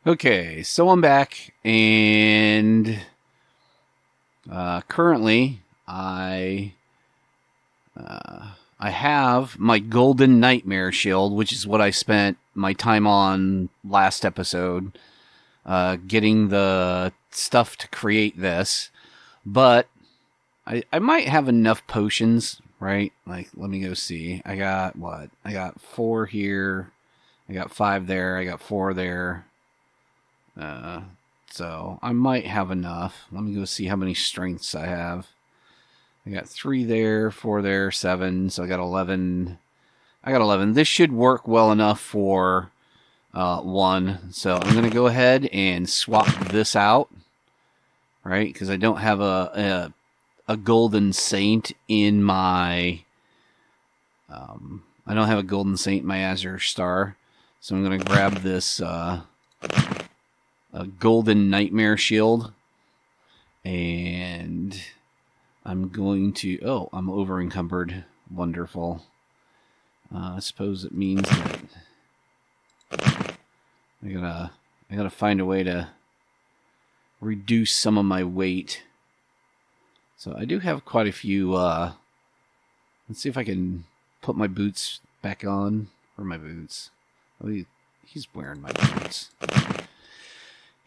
Okay, so I'm back, and currently I have my golden nightmare shield, which is what I spent my time on last episode, getting the stuff to create this. But I might have enough potions, right? Like, let me go see. I got what? I got 4 here. I got 5 there. I got 4 there. So I might have enough. Let me go see how many strengths I have. I got 3 there, 4 there, 7. So I got 11. I got 11. This should work well enough for 1. So I'm going to go ahead and swap this out, right? Because I don't have a golden saint in my... I don't have a golden saint in my Azure star. So I'm going to grab this... a golden nightmare shield, and I'm going to... Oh, I'm over encumbered. Wonderful. I suppose it means that I gotta find a way to reduce some of my weight. So I do have quite a few. Let's see if I can put my boots back on. Where are my boots? Oh, he's wearing my boots.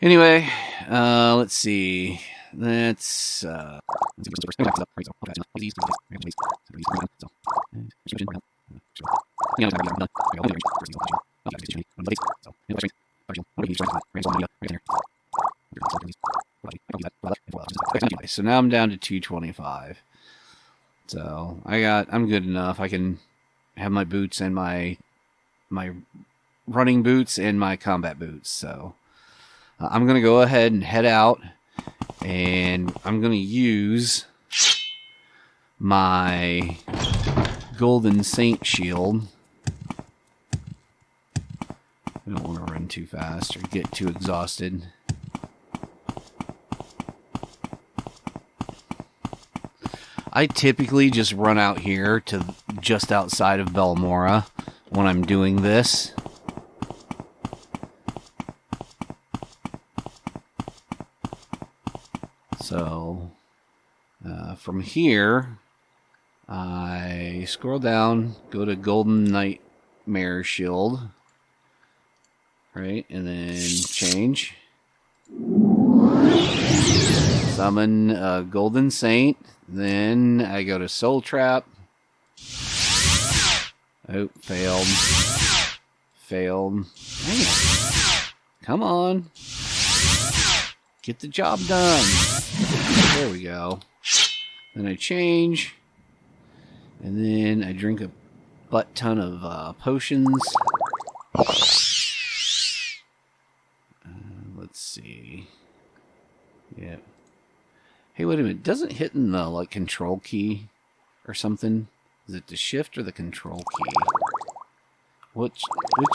Anyway, let's see. Let's so now I'm down to 225. So I'm good enough. I can have my boots and my running boots and my combat boots. So I'm going to go ahead and head out, and I'm going to use my Golden Saint shield. I don't want to run too fast or get too exhausted. I typically just run out here to just outside of Belmora when I'm doing this. So, from here, I scroll down, go to Golden Nightmare Shield, right, and then change. Summon Golden Saint, then I go to Soul Trap. Oh, failed. Failed. Dang it. Come on. Get the job done. There we go. Then I change. And then I drink a butt ton of potions. Let's see. Yeah. Hey, wait a minute. Doesn't hitting the like control key or something? Is it the shift or the control key? Which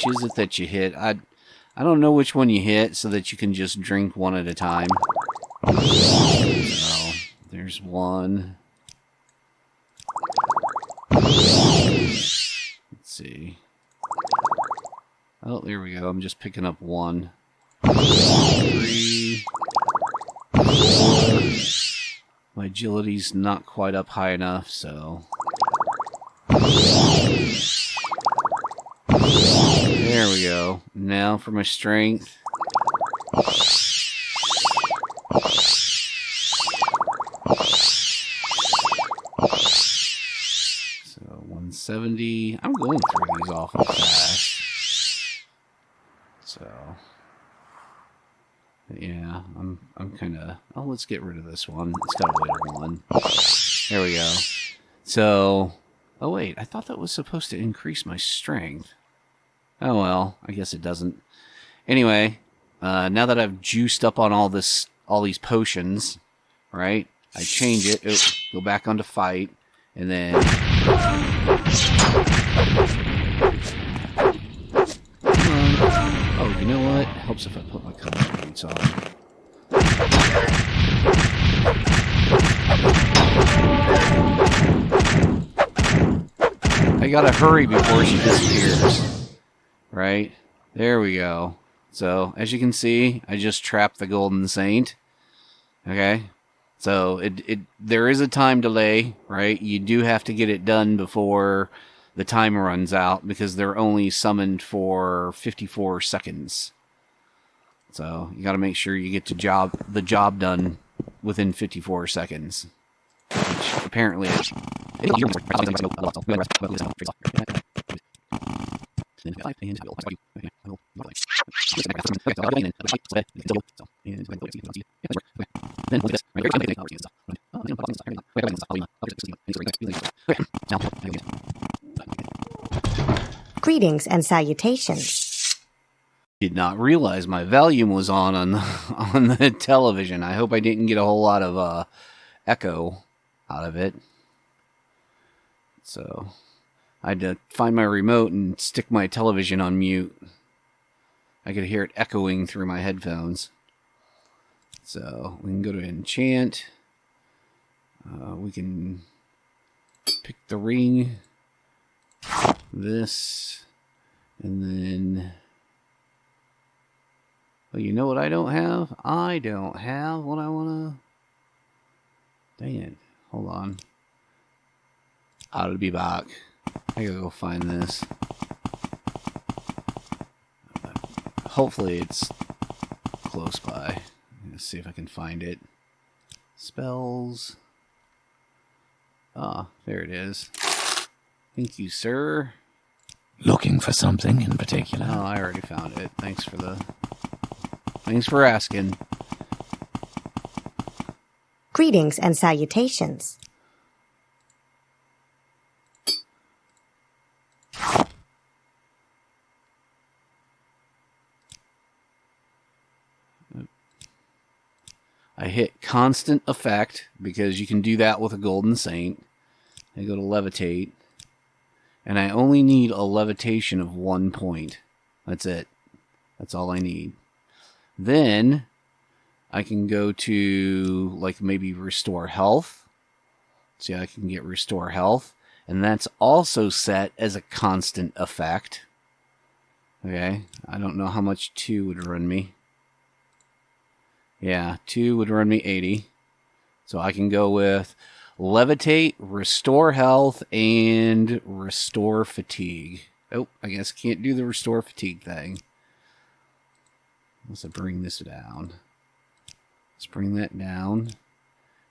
is it that you hit? I don't know which one you hit so that you can just drink one at a time. So, there's one. Let's see. Oh, there we go. I'm just picking up 1. 3. 4. My agility's not quite up high enough, so... There we go. Now for my strength. So 170. I'm going through these awful fast. So yeah, I'm kind of... Oh, let's get rid of this one. It's got a weight of 1. There we go. So... Oh wait, I thought that was supposed to increase my strength. Oh well, I guess it doesn't. Anyway, now that I've juiced up on all these potions, right? I change it. Go back onto fight, and then. Oh, you know what? It helps if I put my combat boots on. I gotta hurry before she disappears. Right? There we go. So, as you can see, I just trapped the golden saint. Okay? So, there is a time delay, right? You do have to get it done before the timer runs out because they're only summoned for 54 seconds. So, you got to make sure you get the job done within 54 seconds. Which apparently is... Greetings and salutations. Did not realize my volume was on the television. I hope I didn't get a whole lot of echo out of it. So I had to find my remote and stick my television on mute. I could hear it echoing through my headphones. So we can go to enchant. We can pick the ring. This. And then... Well, you know what I don't have? I don't have what I want to... Dang it. Hold on. I'll be back. I gotta go find this. Hopefully it's close by. Let's see if I can find it. Spells. Ah, there it is. Thank you, sir. Looking for something in particular? Oh, I already found it. Thanks for asking. Greetings and salutations. I hit constant effect because you can do that with a golden saint. I go to levitate. And I only need a levitation of 1 point. That's it. That's all I need. Then I can go to like maybe restore health. See, I can get restore health. And that's also set as a constant effect. Okay. I don't know how much 2 would run me. Yeah, 2 would run me 80. So I can go with levitate, restore health, and restore fatigue. Oh, I guess I can't do the restore fatigue thing. Let's bring this down. Let's bring that down.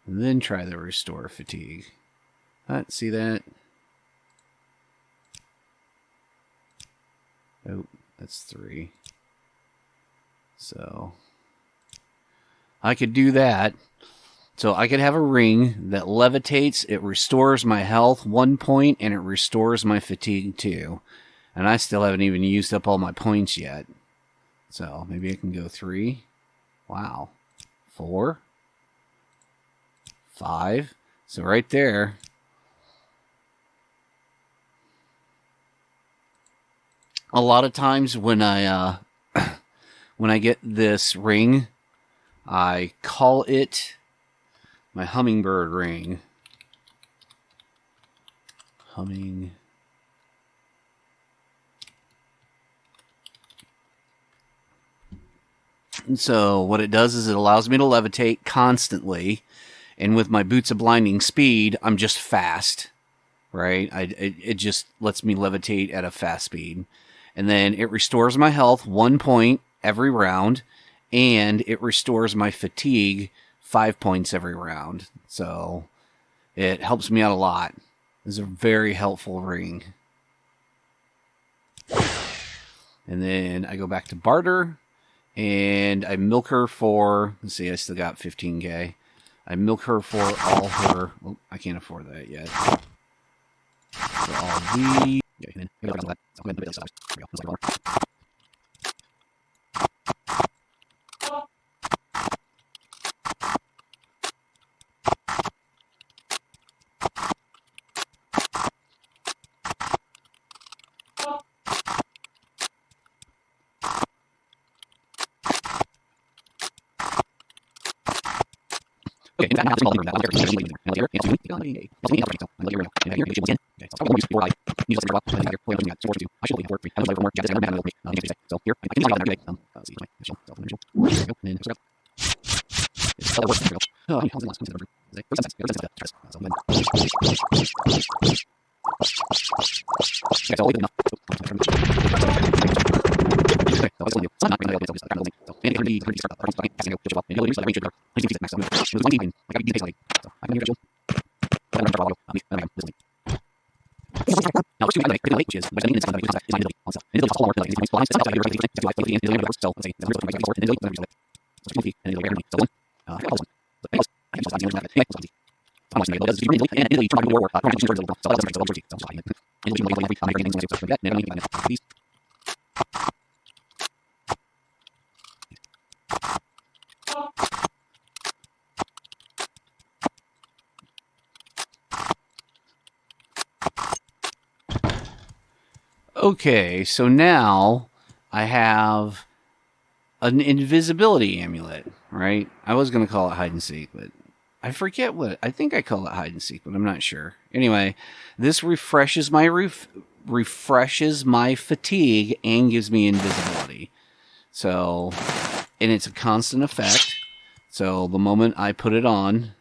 And then try the restore fatigue. See that? Oh, that's 3. So I could do that. So I could have a ring that levitates, it restores my health 1 point, and it restores my fatigue 2. And I still haven't even used up all my points yet. So maybe I can go 3. Wow. 4. 5. So right there. A lot of times when I get this ring, I call it my hummingbird ring. Humming. And so what it does is it allows me to levitate constantly. And with my boots of blinding speed, I'm just fast. Right? It just lets me levitate at a fast speed. And then it restores my health 1 point every round. And it restores my fatigue 5 points every round. So it helps me out a lot. It's a very helpful ring. And then I go back to barter. And I milk her for... Let's see, I still got 15k. I milk her for all her... Oh, I can't afford that yet. For all the... Okay, so now I have an invisibility amulet, right? I was going to call it hide and seek, but I forget what. I think I call it hide and seek, but I'm not sure. Anyway, this refreshes my fatigue and gives me invisibility. So, and it's a constant effect. So the moment I put it on,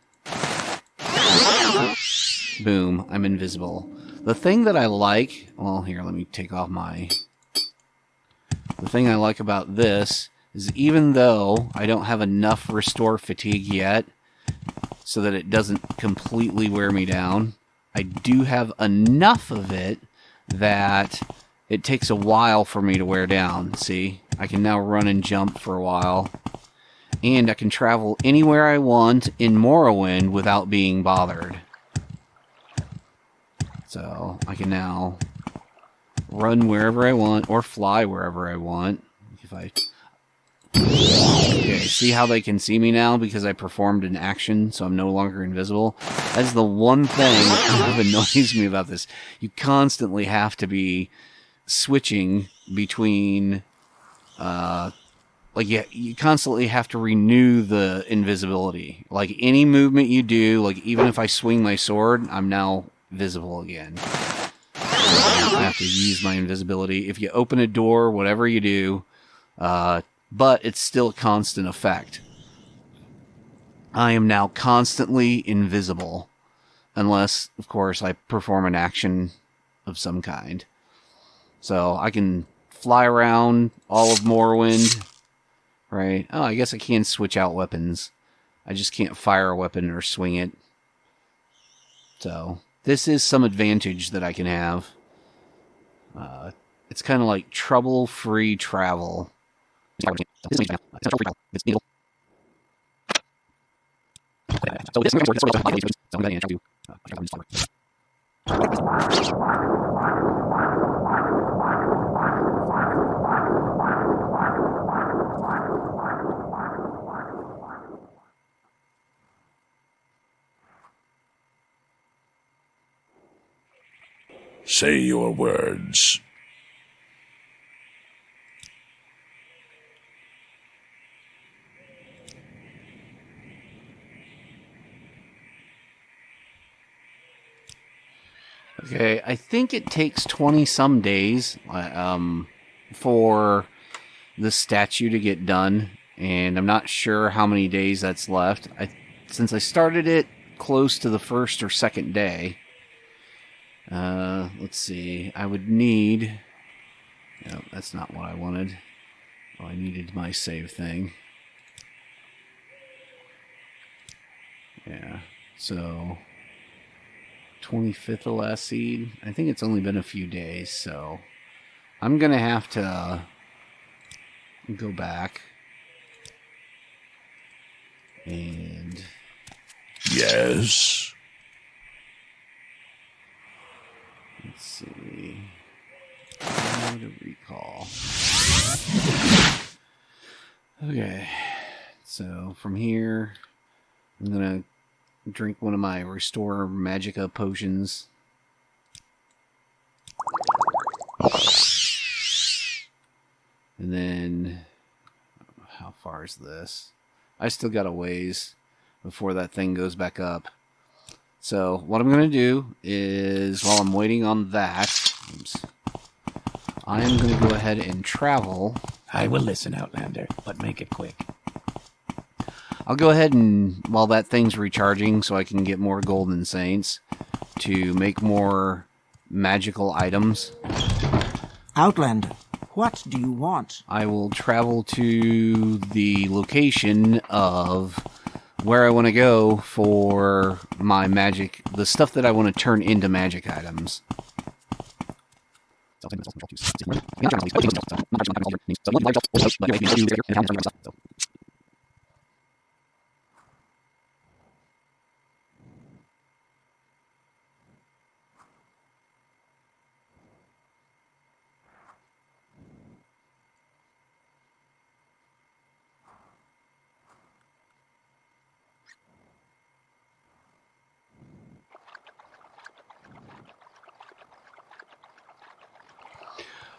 boom, I'm invisible. The thing that I like, well, here, let me take off my... The thing I like about this is even though I don't have enough restore fatigue yet, so that it doesn't completely wear me down, I do have enough of it that it takes a while for me to wear down. See? I can now run and jump for a while. And I can travel anywhere I want in Morrowind without being bothered. So I can now run wherever I want or fly wherever I want. If I... Okay, see how they can see me now because I performed an action, so I'm no longer invisible? That's the one thing that annoys me about this. You constantly have to be switching between... you constantly have to renew the invisibility. Like, any movement you do, like, even if I swing my sword, I'm now visible again. I have to use my invisibility. If you open a door, whatever you do, but it's still a constant effect. I am now constantly invisible. Unless, of course, I perform an action of some kind. So, I can fly around all of Morrowind. Right? Oh, I guess I can switch out weapons. I just can't fire a weapon or swing it. So, this is some advantage that I can have. It's kind of like trouble-free travel. Say your words. Okay, I think it takes 20-some days for the statue to get done, and I'm not sure how many days that's left. Since I started it close to the first or second day, let's see, I would need... No, that's not what I wanted. Oh, I needed my save thing. Yeah, so... 25th of last seed. I think it's only been a few days, so... I'm gonna have to... go back. And... Yes? Let's see... How to recall. Okay. So, from here... I'm gonna... drink one of my Restore Magicka potions. And then... How far is this? I still got a ways before that thing goes back up. So, what I'm going to do is, while I'm waiting on that... Oops, I am going to go ahead and travel. I will listen, Outlander, but make it quick. I'll go ahead and, while that thing's recharging so I can get more golden saints, to make more magical items. Outlander, what do you want? I will travel to the location of where I want to go for my magic, the stuff that I want to turn into magic items.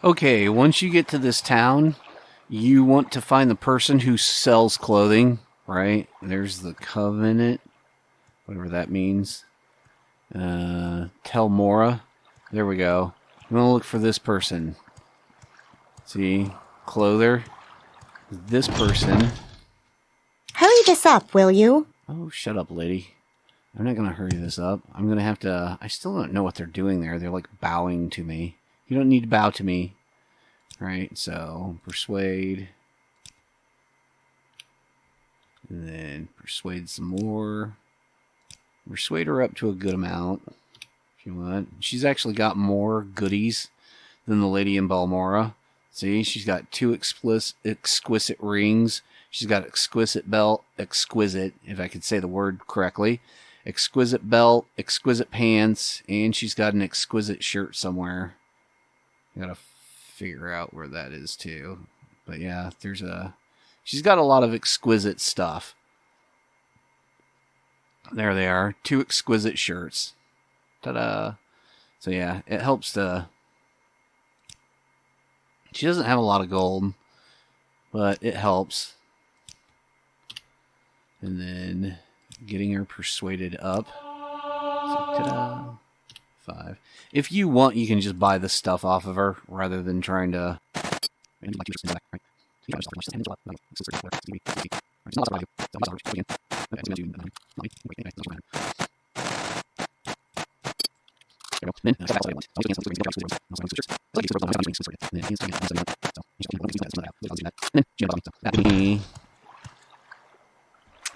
Okay, once you get to this town, you want to find the person who sells clothing, right? There's the Covenant, whatever that means. Telmora. There we go. I'm going to look for this person. See? Clother. This person. Hurry this up, will you? Oh, shut up, lady. I'm not going to hurry this up. I'm going to have to... I still don't know what they're doing there. They're like bowing to me. You don't need to bow to me. Right, so persuade. And then persuade some more. Persuade her up to a good amount, if you want. She's actually got more goodies than the lady in Balmora. See, she's got 2 exquisite rings. She's got exquisite belt, exquisite, if I could say the word correctly. Exquisite belt, exquisite pants, and she's got an exquisite shirt somewhere. I gotta figure out where that is too. But yeah, she's got a lot of exquisite stuff. There they are. 2 exquisite shirts. Ta-da. So yeah, it helps to... She doesn't have a lot of gold, but it helps. And then getting her persuaded up. So, ta-da. 5. If you want, you can just buy the stuff off of her rather than trying to.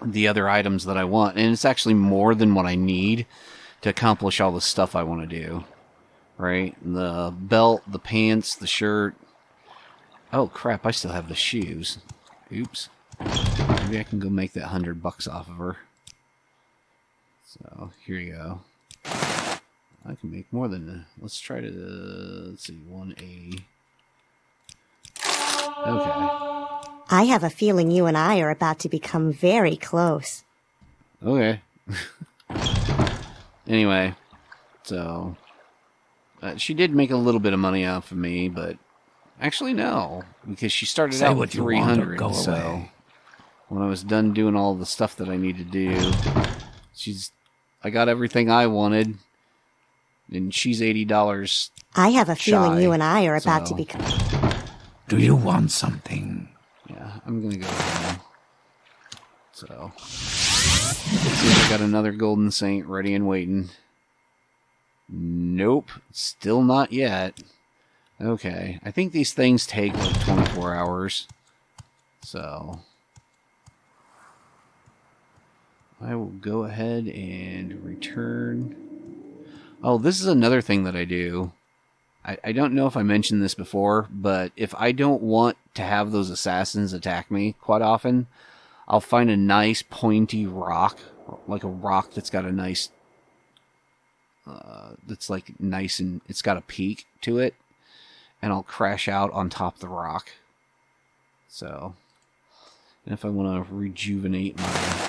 The other items that I want, and it's actually more than what I need to accomplish all the stuff I want to do. Right? The belt, the pants, the shirt. Oh crap, I still have the shoes. Oops. Maybe I can go make that $100 off of her. So, here you go. I can make more than... Let's try to... let's see, 1A. Okay. I have a feeling you and I are about to become very close. Okay. Anyway, so... she did make a little bit of money off of me, but... Actually, no. Because she started out with 300, so... When I was done doing all the stuff that I need to do... I got everything I wanted... And she's $80 I have a feeling shy, you and I are about to become... Do you want something? Yeah, I'm gonna go ahead. So... Let's see if I got another Golden Saint ready and waiting. Nope. Still not yet. Okay. I think these things take like 24 hours. So... I will go ahead and return... Oh, this is another thing that I do. I don't know if I mentioned this before, but if I don't want to have those assassins attack me quite often, I'll find a nice pointy rock, like a rock that's got a nice, that's like nice and it's got a peak to it, and I'll crash out on top of the rock. So, and if I want to rejuvenate my...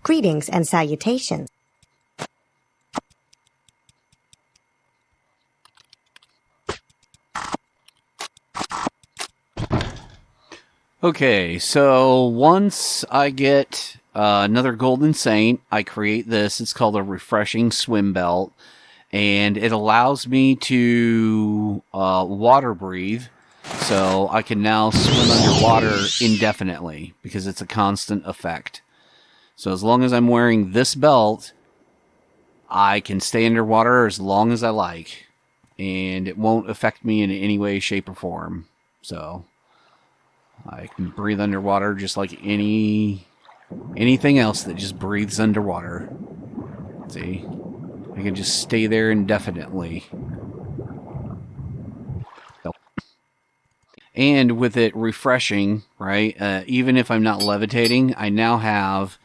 Greetings and salutations. Okay, so once I get another golden saint, I create this. It's called a refreshing swim belt, and it allows me to water breathe, so I can now swim underwater indefinitely because it's a constant effect. So as long as I'm wearing this belt, I can stay underwater as long as I like, and it won't affect me in any way, shape, or form. So I can breathe underwater just like anything else that just breathes underwater. See? I can just stay there indefinitely. And with it refreshing, right, even if I'm not levitating, I now have,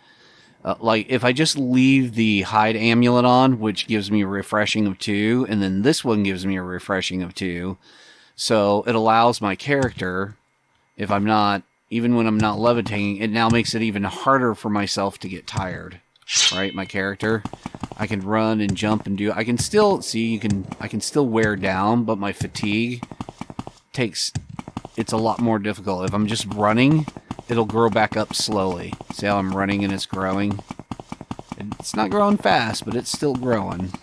like, if I just leave the hide amulet on, which gives me a refreshing of 2, and then this one gives me a refreshing of 2, so it allows my character, if I'm not, even when I'm not levitating, it now makes it even harder for myself to get tired, right? My character, I can run and jump and do, I can still, see, I can still wear down, but my fatigue it's a lot more difficult. If I'm just running, it'll grow back up slowly. See how I'm running and it's growing? It's not growing fast, but it's still growing.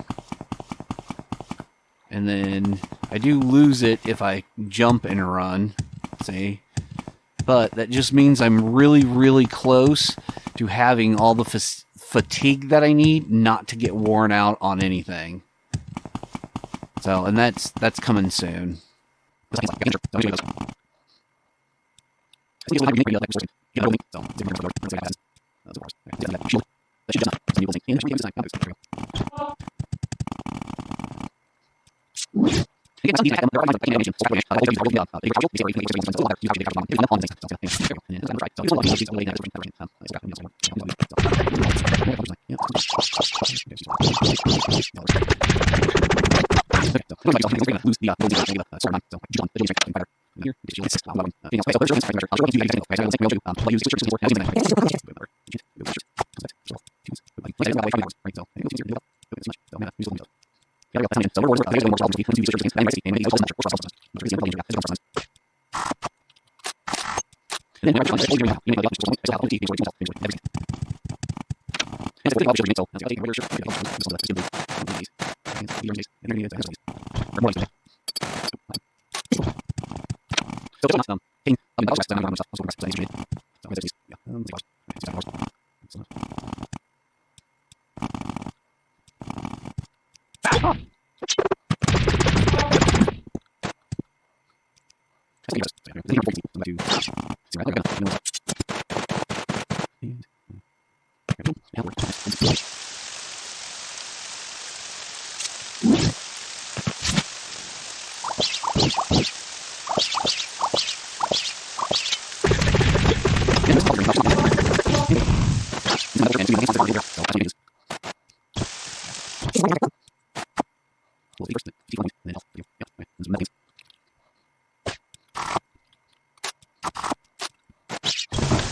And then I do lose it if I jump and run, see? But that just means I'm really, really close to having all the fatigue that I need not to get worn out on anything. So, and that's coming soon.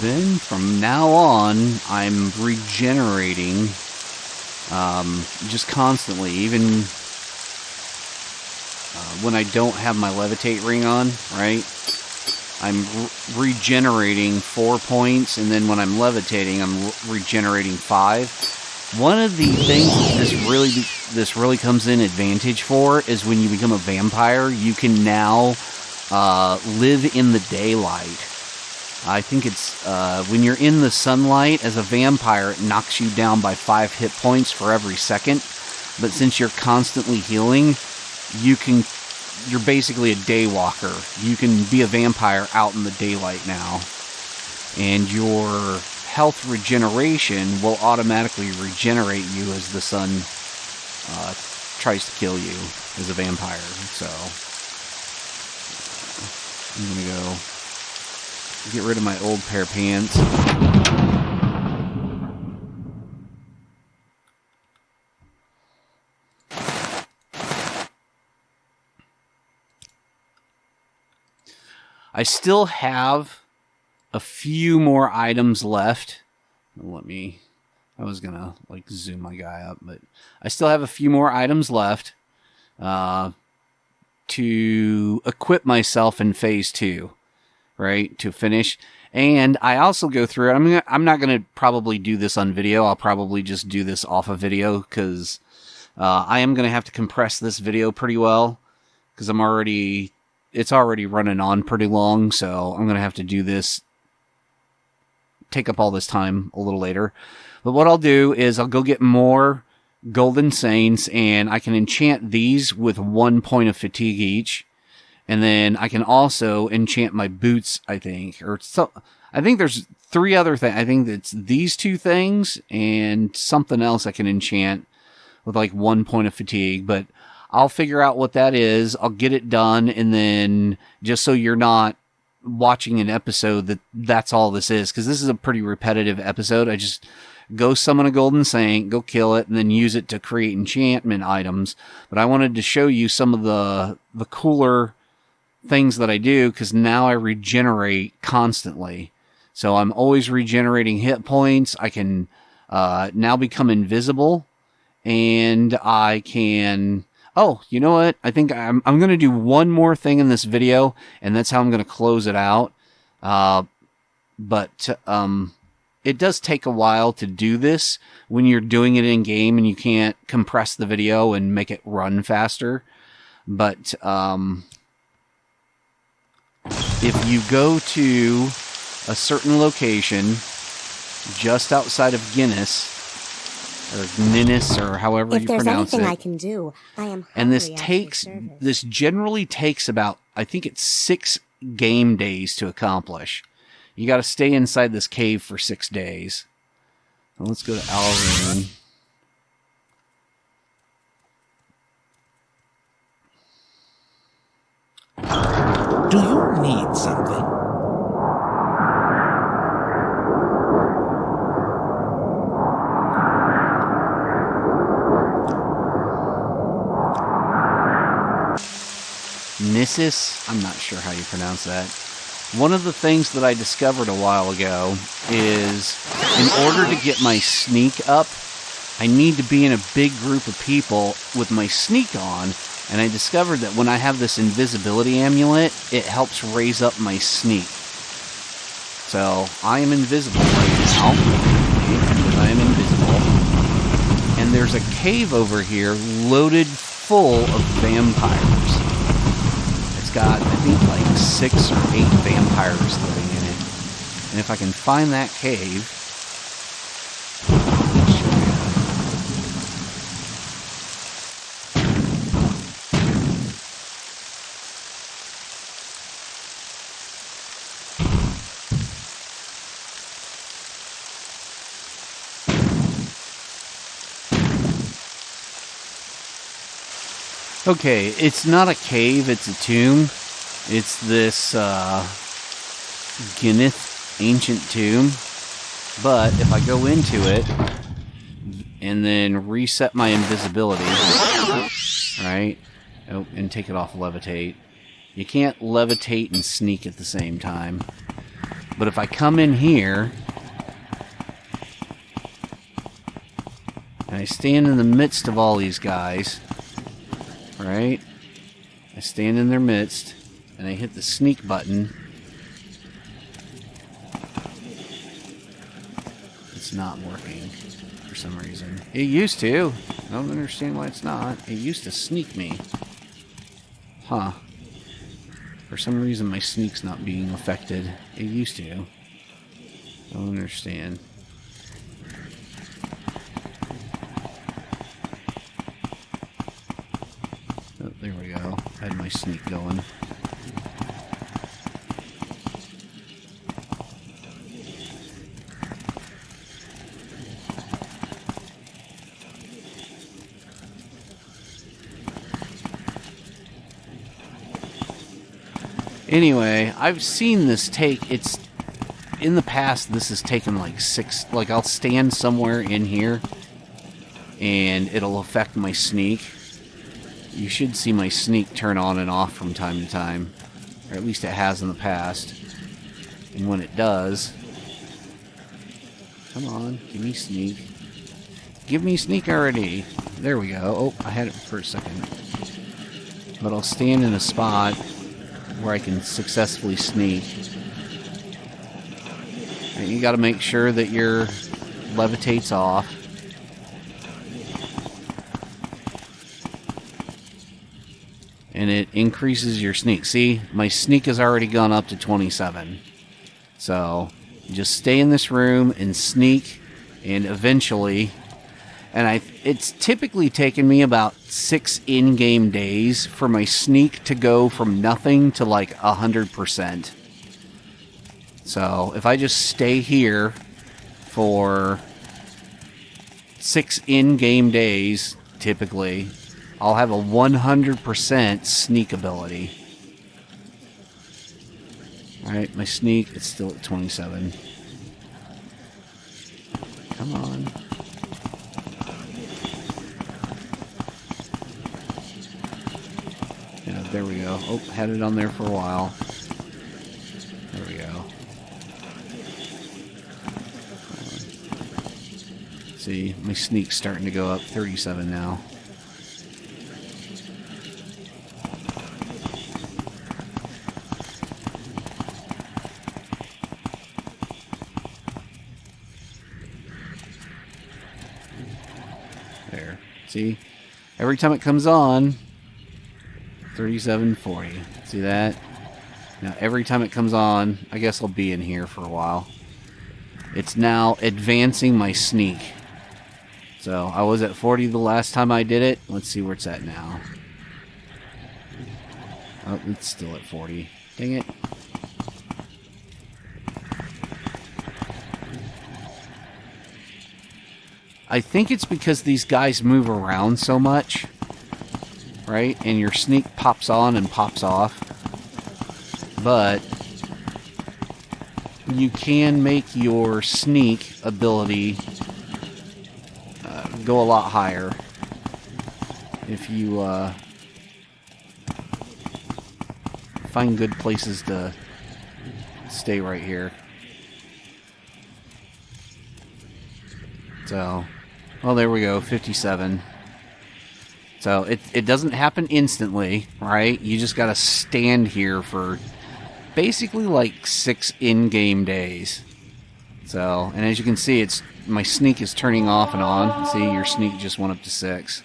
Then from now on, I'm regenerating just constantly, even when I don't have my Levitate ring on, right? I'm regenerating 4 points, and then when I'm levitating, I'm regenerating 5. One of the things this really comes in advantage for is when you become a vampire, you can now live in the daylight. I think it's when you're in the sunlight as a vampire, it knocks you down by 5 hit points for every second. But since you're constantly healing, you're basically a day walker. You can be a vampire out in the daylight now. And your health regeneration will automatically regenerate you as the sun tries to kill you as a vampire. So I'm going to go get rid of my old pair of pants. I still have a few more items left. I was gonna like zoom my guy up, but I still have a few more items left to equip myself in phase 2. Right, to finish. And I also go through it. I'm not going to probably do this on video. I'll probably just do this off of video because I am going to have to compress this video pretty well because it's already running on pretty long. So I'm going to have to do this, take up all this time a little later. But what I'll do is I'll go get more Golden Saints, and I can enchant these with 1 point of fatigue each. And then I can also enchant my boots, I think. I think there's 3 other things. I think it's these 2 things and something else I can enchant with like 1 point of fatigue. But I'll figure out what that is. I'll get it done. And then just so you're not watching an episode that's all this is. Because this is a pretty repetitive episode. I just go summon a Golden Saint, go kill it, and then use it to create enchantment items. But I wanted to show you some of the cooler things that I do, because now I regenerate constantly. So I'm always regenerating hit points. I can now become invisible, and I can... Oh, you know what? I think I'm going to do one more thing in this video, and that's how I'm going to close it out. But it does take a while to do this when you're doing it in game and you can't compress the video and make it run faster. But if you go to a certain location just outside of Guinness, or Ninnis, or however you pronounce it. If there's anything I can do, I am hungry. And this generally takes about, I think it's 6 game days to accomplish. You got to stay inside this cave for 6 days. Now let's go to Alrune. Do you need something? Nissus? I'm not sure how you pronounce that. One of the things that I discovered a while ago is in order to get my sneak up, I need to be in a big group of people with my sneak on. And I discovered that when I have this invisibility amulet, it helps raise up my sneak. So I am invisible right now. I am invisible. And there's a cave over here loaded full of vampires. It's got, I think, like 6 or 8 vampires living in it. And if I can find that cave... Okay, it's not a cave, it's a tomb. It's this Guinness ancient tomb. But if I go into it and then reset my invisibility, right? Oh, and take it off levitate. You can't levitate and sneak at the same time. But if I come in here and I stand in the midst of all these guys, right? I stand in their midst and I hit the sneak button. It's not working for some reason. It used to. I don't understand why it's not. It used to sneak me. Huh. For some reason my sneak's not being affected. It used to. I don't understand. Oh, there we go. I had my sneak going. Anyway, I've seen this take, it's, in the past this has taken like 6, like I'll stand somewhere in here and it'll affect my sneak. You should see my sneak turn on and off from time to time, or at least it has in the past. And when it does, come on, give me sneak. Give me sneak already. There we go. Oh, I had it for a second. But I'll stand in a spot where I can successfully sneak. And you gotta make sure that your levitate's off. And it increases your sneak. See, my sneak has already gone up to 27. So, just stay in this room and sneak, and eventually... And it's typically taken me about 6 in-game days for my sneak to go from nothing to like 100%. So if I just stay here for 6 in-game days, typically, I'll have a 100% sneak ability. Alright, my sneak is still at 27. Come on. There we go. Oh, had it on there for a while. There we go. See, my sneak's starting to go up. 37 now. There. See? Every time it comes on... 3740. See that? Now every time it comes on, I guess I'll be in here for a while. It's now advancing my sneak. So I was at 40 the last time I did it. Let's see where it's at now. Oh, it's still at 40. Dang it. I think it's because these guys move around so much. Right? And your sneak pops on and pops off. But you can make your sneak ability go a lot higher if you find good places to stay right here. So, well, there we go, 57. So it doesn't happen instantly, right? You just gotta stand here for basically like 6 in-game days. So, and as you can see, my sneak is turning off and on. See, your sneak just went up to 6.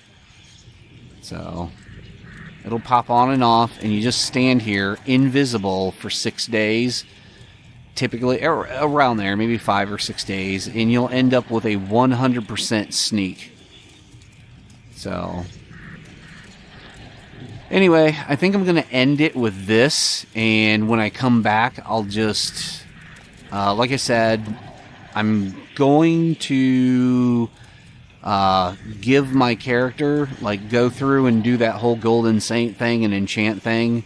So, it'll pop on and off, and you just stand here invisible for 6 days. Typically, around there, maybe 5 or 6 days, and you'll end up with a 100% sneak. So... Anyway, I think I'm going to end it with this, and when I come back, I'll just, like I said, I'm going to give my character, like, go through and do that whole golden saint thing and enchant thing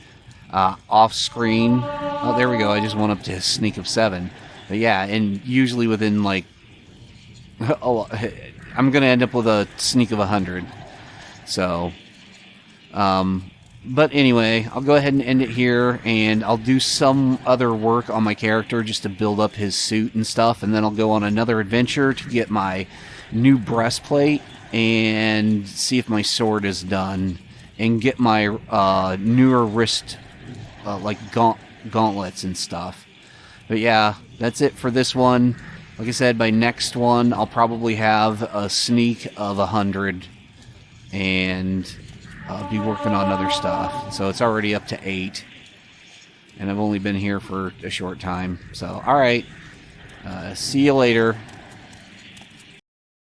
off screen. Oh, there we go. I just went up to a sneak of 7. But yeah, and usually within, like, oh, I'm going to end up with a sneak of 100. So, but anyway, I'll go ahead and end it here, and I'll do some other work on my character just to build up his suit and stuff, and then I'll go on another adventure to get my new breastplate and see if my sword is done, and get my newer wrist, like gauntlets and stuff. But yeah, that's it for this one. Like I said, by next one, I'll probably have a sneak of 100, and I'll be working on other stuff. So it's already up to 8, and I've only been here for a short time. So, alright, see you later.